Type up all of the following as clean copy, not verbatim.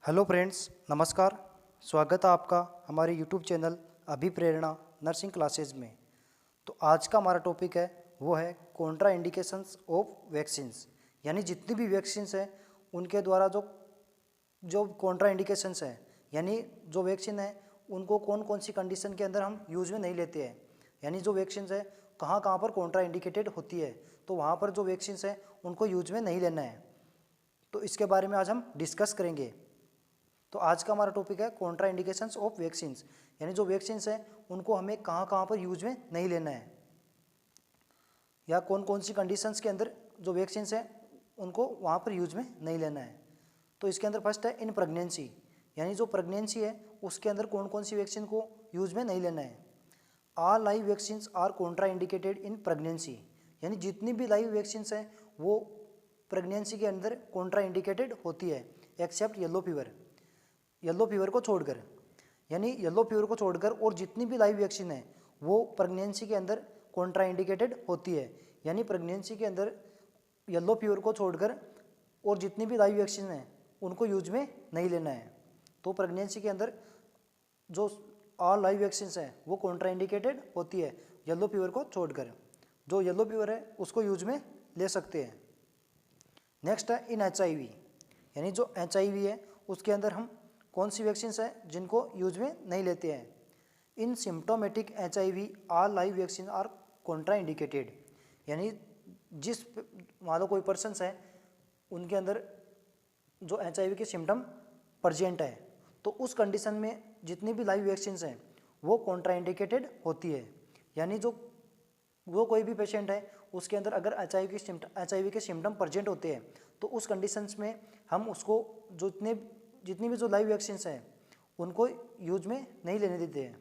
Hello friends, नमस्कार। स्वागत है आपका हमारे यूट्यूब चैनल अभिप्रेरणा नर्सिंग क्लासेज में। तो आज का हमारा टॉपिक है वो है कॉन्ट्रा इंडिकेशंस ऑफ वैक्सीन्स, यानी जितनी भी वैक्सीन्स हैं उनके द्वारा जो जो कॉन्ट्रा इंडिकेशंस हैं, यानी जो वैक्सीन है उनको कौन कौन सी कंडीशन के अंदर हम यूज़ में नहीं लेते हैं, यानी जो वैक्सीन्स है कहाँ कहाँ पर कॉन्ट्रा इंडिकेटेड होती है, तो वहाँ पर जो वैक्सीन्स हैं उनको यूज में नहीं लेना है। तो इसके बारे में आज हम डिस्कस करेंगे। तो आज का हमारा टॉपिक है कॉन्ट्रा इंडिकेशंस ऑफ वैक्सीन्स, यानी जो वैक्सीन्स हैं उनको हमें कहाँ कहाँ पर यूज में नहीं लेना है, या कौन कौन सी कंडीशंस के अंदर जो वैक्सीन्स हैं उनको वहाँ पर यूज में नहीं लेना है। तो इसके अंदर फर्स्ट है इन प्रेगनेंसी, यानी जो प्रेगनेंसी है उसके अंदर कौन कौन सी वैक्सीन को यूज में नहीं लेना है। All live vaccines are contraindicated in pregnancy, यानी जितनी भी लाइव वैक्सीन्स हैं वो प्रेगनेंसी के अंदर कॉन्ट्रा इंडिकेटेड होती है, एक्सेप्ट येलो फीवर को छोड़कर, यानी येलो फीवर को छोड़कर और जितनी भी लाइव वैक्सीन है वो प्रेगनेंसी के अंदर कॉन्ट्रा इंडिकेटेड होती है। यानी प्रेगनेंसी के अंदर येलो फीवर को छोड़कर और जितनी भी लाइव वैक्सीन है उनको यूज में नहीं लेना है। तो प्रेगनेंसी के अंदर जो ऑल लाइव वैक्सीन है वो कॉन्ट्रा इंडिकेटेड होती है येलो फीवर को छोड़कर। जो येलो फीवर है उसको यूज में ले सकते हैं। नेक्स्ट है इन HIV, यानी जो HIV है उसके अंदर हम कौन सी वैक्सीन है जिनको यूज में नहीं लेते हैं। In symptomatic HIV all live vaccine are contraindicated, यानी जिस मान लो कोई पर्सन है उनके अंदर जो HIV के सिम्टम प्रेजेंट है तो उस कंडीशन में जितनी भी लाइव वैक्सीन हैं वो कॉन्ट्रा इंडिकेटेड होती है। यानी जो वो कोई भी पेशेंट है उसके अंदर अगर HIV के सिम्टम प्रेजेंट होते हैं तो उस कंडीशंस में हम उसको जितनी भी जो लाइव वैक्सीन हैं उनको यूज में नहीं लेने देते हैं।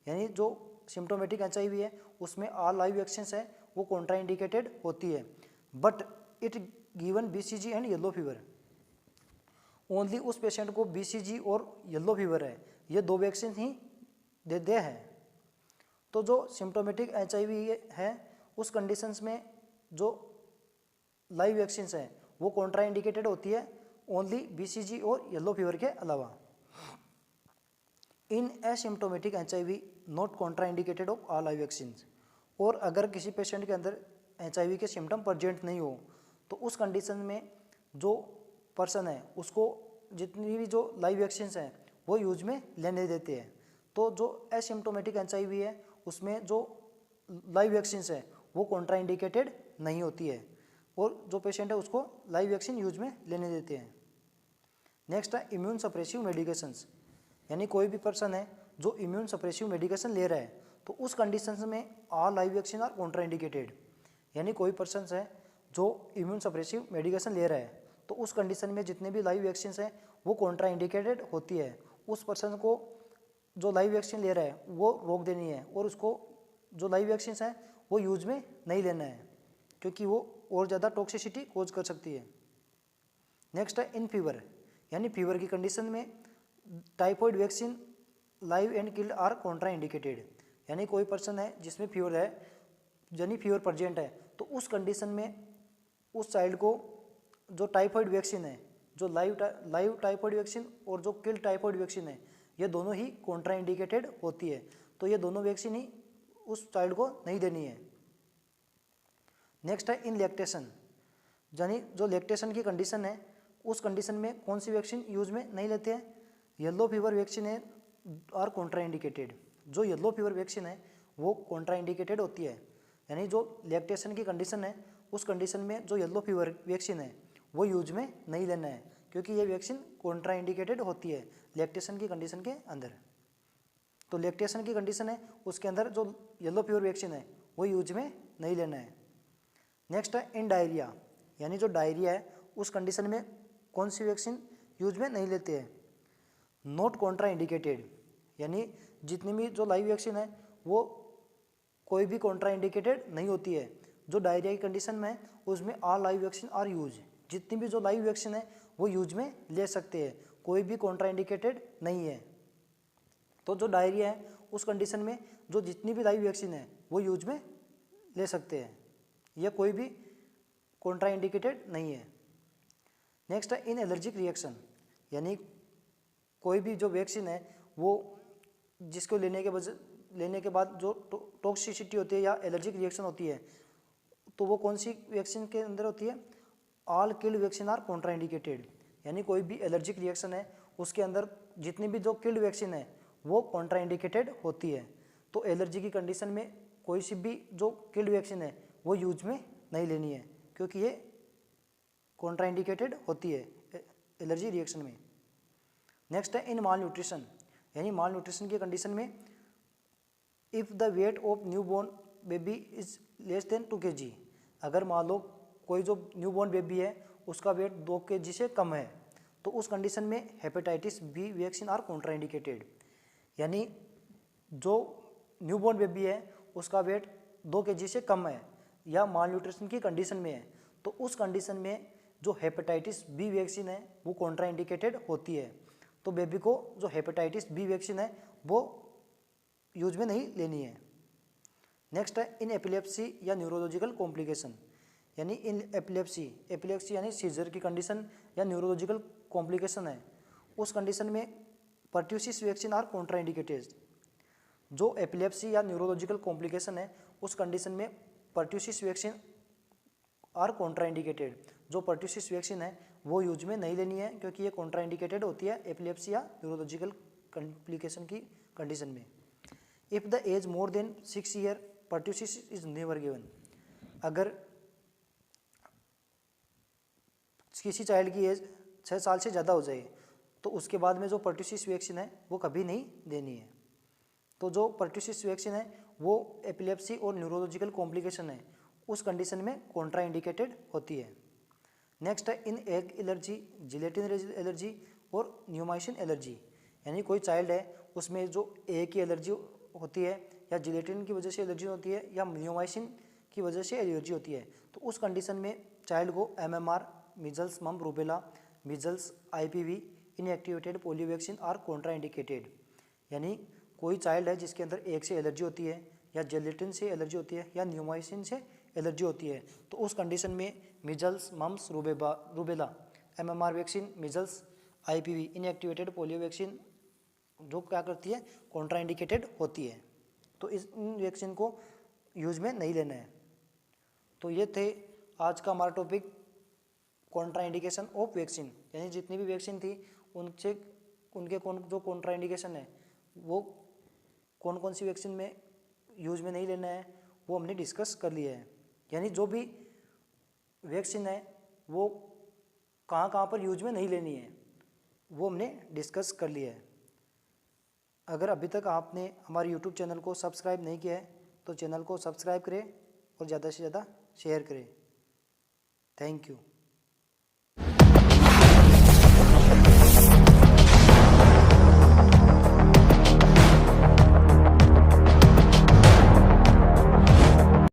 यानी जो सिम्टोमेटिक HIV है उसमें ऑल लाइव वैक्सीन है वो कॉन्ट्रा इंडिकेटेड होती है, but it given BCG and yellow fever. Only उस पेशेंट को BCG और येलो फीवर है, ये दो वैक्सीन ही दे हैं। तो जो सिम्टोमेटिक HIV है उस कंडीशंस में जो लाइव वैक्सीन है वो कॉन्ट्रा इंडिकेटेड होती है ओनली BCG और येलो फीवर के अलावा। In asymptomatic HIV not contraindicated of all live vaccine, और अगर किसी पेशेंट के अंदर HIV के सिम्टम प्रेजेंट नहीं हो तो उस कंडीशन में जो पर्सन है उसको जितनी भी जो लाइव वैक्सीन हैं वो यूज में लेने देते हैं। तो जो एसिम्टोमेटिक HIV है उसमें जो लाइव वैक्सीन है वो कॉन्ट्रा इंडिकेटेड नहीं होती है और जो पेशेंट है उसको लाइव वैक्सीन यूज में लेने देते हैं। नेक्स्ट है इम्यून सप्रेसिव मेडिकेशंस, यानी कोई भी पर्सन है जो इम्यून सप्रेसिव मेडिकेशन ले रहा है तो उस कंडीशन में all live vaccine are contraindicated. यानी कोई पर्सन है जो इम्यून सप्रेसिव मेडिकेशन ले रहा है तो उस कंडीशन में जितने भी लाइव वैक्सीन हैं वो कॉन्ट्रा इंडिकेटेड होती है। उस पर्सन को जो लाइव वैक्सीन ले रहा है वो रोक देनी है और उसको जो लाइव वैक्सीन है वो यूज में नहीं लेना है क्योंकि वो और ज़्यादा टॉक्सिसिटी कोज कर सकती है। नेक्स्ट है इन फीवर, यानी फीवर की कंडीशन में typhoid vaccine live and killed are contraindicated. यानी कोई पर्सन है जिसमें फीवर है, यानी फीवर प्रेजेंट है, तो उस कंडीशन में उस चाइल्ड को जो टाइफॉइड वैक्सीन है, जो लाइव टाइफॉइड वैक्सीन और जो किल्ड टाइफॉइड वैक्सीन है, ये दोनों ही कॉन्ट्रा इंडिकेटेड होती है। तो ये दोनों वैक्सीन ही उस चाइल्ड को नहीं देनी है। नेक्स्ट है इन लैक्टेशन, यानी जो लैक्टेशन की कंडीशन है उस कंडीशन में कौन सी वैक्सीन यूज में नहीं लेते हैं। येलो फीवर वैक्सीन है आर कॉन्ट्रा इंडिकेटेड, जो येलो फीवर वैक्सीन है वो कॉन्ट्रा इंडिकेटेड होती है। यानी जो लैक्टेशन की कंडीशन है उस कंडीशन में जो येलो फीवर वैक्सीन है वो यूज में नहीं लेना है क्योंकि ये वैक्सीन कॉन्ट्रा इंडिकेटेड होती है लैक्टेशन की कंडीशन के अंदर। तो लैक्टेशन की कंडीशन है उसके अंदर जो येलो फीवर वैक्सीन है वो यूज में नहीं लेना है। नेक्स्ट है इन डायरिया, यानी जो डायरिया है उस कंडीशन में कौन सी वैक्सीन यूज में नहीं लेते हैं। नॉट कॉन्ट्रा इंडिकेटेड, यानी जितनी भी जो लाइव वैक्सीन है वो कोई भी कॉन्ट्रा इंडिकेटेड नहीं होती है। जो डायरिया की कंडीशन में है उसमें all live vaccine are use, जितनी भी जो लाइव वैक्सीन है वो यूज में ले सकते हैं, कोई भी कॉन्ट्रा इंडिकेटेड नहीं है। तो जो डायरिया है उस कंडीशन में जो जितनी भी लाइव वैक्सीन है वो यूज में ले सकते हैं, यह कोई भी कॉन्ट्रा इंडिकेटेड नहीं है। नेक्स्ट है इन एलर्जिक रिएक्शन, यानी कोई भी जो वैक्सीन है वो जिसको लेने के बाद जो टॉक्सिसिटी होती है या एलर्जिक रिएक्शन होती है, तो वो कौन सी वैक्सीन के अंदर होती है? All killed vaccine are contraindicated. यानी कोई भी एलर्जिक रिएक्शन है उसके अंदर जितनी भी जो किल्ड वैक्सीन है वो कॉन्ट्राइंडिकेटेड होती है। तो एलर्जी की कंडीशन में कोई सी भी जो किल्ड वैक्सीन है वो यूज में नहीं लेनी है, क्योंकि ये कॉन्ट्राइंडिकेटेड होती है एलर्जी रिएक्शन में। नेक्स्ट है इन माल न्यूट्रिशन, यानी माल न्यूट्रिशन की कंडीशन में if the weight of new born baby is less than 2 kg, अगर मान लो कोई जो न्यू बॉर्न बेबी है उसका वेट 2 kg से कम है, तो उस कंडीशन में hepatitis B vaccine are contraindicated. यानी जो न्यू बॉर्न बेबी है उसका वेट 2 kg से कम है या माल न्यूट्रिशन की कंडीशन में है, तो उस कंडीशन में जो हेपेटाइटिस बी वैक्सीन है वो कॉन्ट्राइंडिकेटेड होती है। तो बेबी को जो हेपेटाइटिस बी वैक्सीन है वो यूज में नहीं लेनी है। नेक्स्ट है इन एपिलेप्सी या न्यूरोलॉजिकल कॉम्प्लिकेशन, यानी इन एपिलेप्सी यानी सीजर की कंडीशन या न्यूरोलॉजिकल कॉम्प्लिकेशन है, उस कंडीशन में पर्ट्यूसिस वैक्सीन आर कॉन्ट्राइंडिकेटेड। जो एपिलेप्सी या न्यूरोलॉजिकल कॉम्प्लिकेशन है उस कंडीशन में पर्ट्यूसिस वैक्सीन आर कॉन्ट्राइंडिकेटेड। जो पर्ट्यूसिस वैक्सीन है वो यूज में नहीं लेनी है, क्योंकि ये कॉन्ट्राइंडिकेटेड होती है एपिलेप्सी या न्यूरोलॉजिकल कॉम्प्लिकेशन की कंडीशन में। If the age more than 6 year pertussis is never given, अगर किसी चाइल्ड की एज 6 साल से ज़्यादा हो जाए तो उसके बाद में जो पर्ट्यूसिस वैक्सीन है वो कभी नहीं देनी है। तो जो पर्ट्यूसिस वैक्सीन है वो एपिलेप्सी और न्यूरोलॉजिकल कॉम्प्लिकेशन है उस कंडीशन में कॉन्ट्राइंडिकेटेड होती है। नेक्स्ट है इन एग एलर्जी, जिलेटिन एलर्जी और न्यूमाइसिन एलर्जी, यानी कोई चाइल्ड है उसमें जो एग की एलर्जी होती है या जिलेटिन की वजह से एलर्जी होती है या न्यूमाइसिन की वजह से एलर्जी होती है, तो उस कंडीशन में चाइल्ड को MMR, मीजल्स मम rubella, measles IPV, inactivated polio vaccine are contraindicated. यानी कोई चाइल्ड है जिसके अंदर एग से एलर्जी होती है या जेलेटिन से एलर्जी होती है या न्यूमाइसिन से एलर्जी होती है, तो उस कंडीशन में measles mumps rubella, MMR vaccine, measles IPV, inactivated polio vaccine जो क्या करती है कॉन्ट्राइंडिकेटेड होती है। तो इन वैक्सीन को यूज में नहीं लेना है। तो ये थे आज का हमारा टॉपिक कॉन्ट्राइंडिकेशन ऑफ वैक्सीन, यानी जितनी भी वैक्सीन थी उनके जो कॉन्ट्राइंडिकेशन है वो कौन कौन सी वैक्सीन में यूज में नहीं लेना है वो हमने डिस्कस कर लिया है। यानी जो भी वैक्सीन है वो कहाँ कहाँ पर यूज में नहीं लेनी है वो हमने डिस्कस कर लिया है। अगर अभी तक आपने हमारे YouTube चैनल को सब्सक्राइब नहीं किया है तो चैनल को सब्सक्राइब करें और ज़्यादा से ज़्यादा शेयर करें। Thank you.